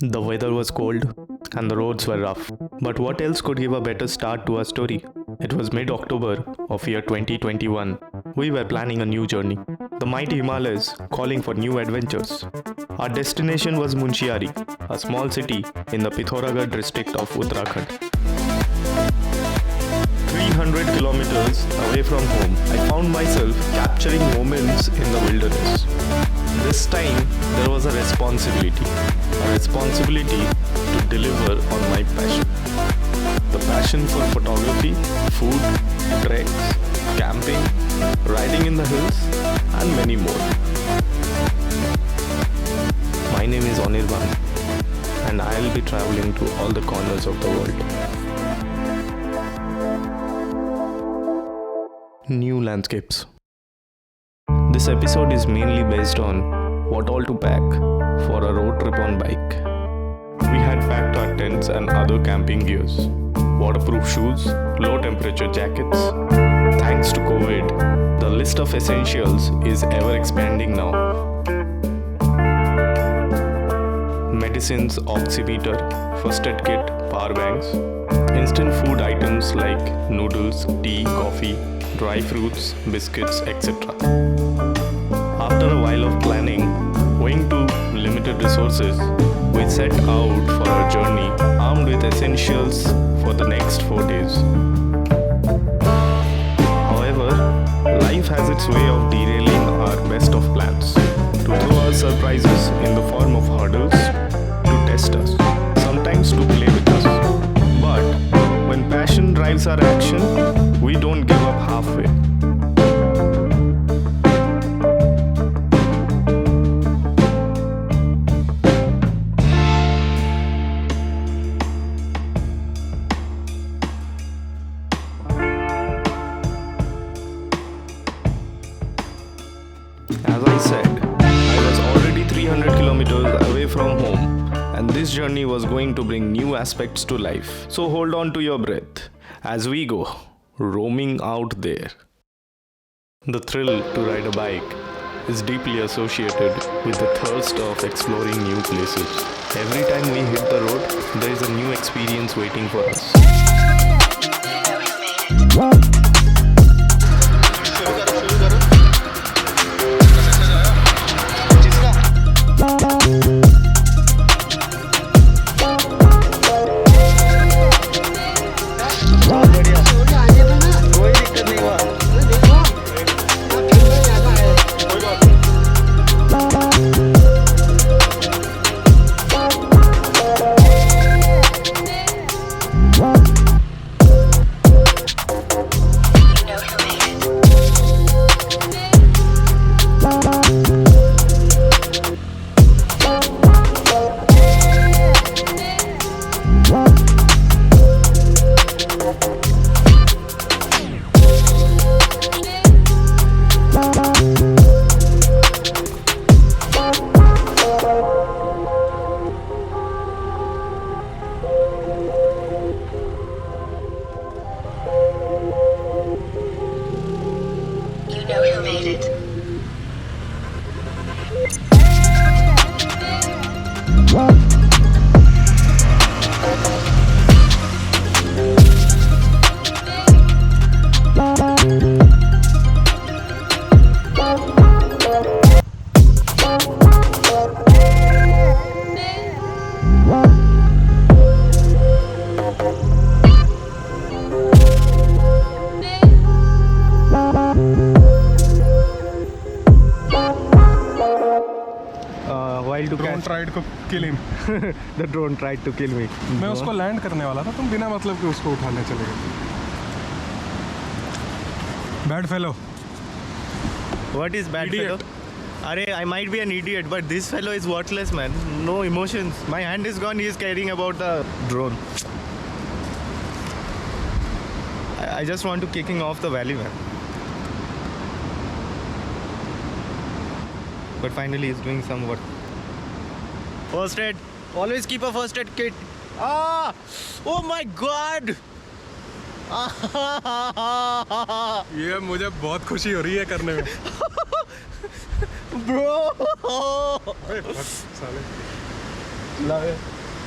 The weather was cold and the roads were rough. But what else could give a better start to our story? It was mid-October of year 2021. We were planning a new journey. The mighty Himalayas calling for new adventures. Our destination was Munsiyari, a small city in the Pithoragarh district of Uttarakhand. 300 kilometers away from home, I found myself capturing moments in the wilderness. This time, there was a responsibility to deliver on my passion. The passion for photography, food, treks, camping, riding in the hills, and many more. My name is Anirban, and I'll be traveling to all the corners of the world. New landscapes. This episode is mainly based on what all to pack for a road trip on bike. We had packed our tents and other camping gears, waterproof shoes, low temperature jackets. Thanks to COVID, the list of essentials is ever expanding now. Medicines, oximeter, first aid kit, power banks, instant food items like noodles, tea, coffee, dry fruits, biscuits, etc. After a while of planning, owing to limited resources, we set out for our journey armed with essentials for the next 4 days. However, life has its way of derailing our best of plans, to throw us surprises in the form of hurdles, to test us, sometimes to play with us. But when passion drives our action, we don't give up halfway. As I said, I was already 300 kilometers away from home, and this journey was going to bring new aspects to life. So hold on to your breath as we go roaming out there. The thrill to ride a bike is deeply associated with the thirst of exploring new places. Every time we hit the road, there is a new experience waiting for us. Who made it? Drone tried to kill him. The drone tried to kill me. मैं उसको land करने वाला था, तुम बिना मतलब कि उसको उठाने चले गए. Bad fellow. What is bad Idiot. fellow? Arey, I might be an idiot, but this fellow is worthless, man. No emotions. My hand is gone. He is caring about the drone. I just want to kick him off the valley, man. But finally, he's doing some work. First aid. Always keep a first aid kit. Ah! Oh my God! ये मुझे बहुत खुशी हो रही है करने में. Bro! साले. Love it.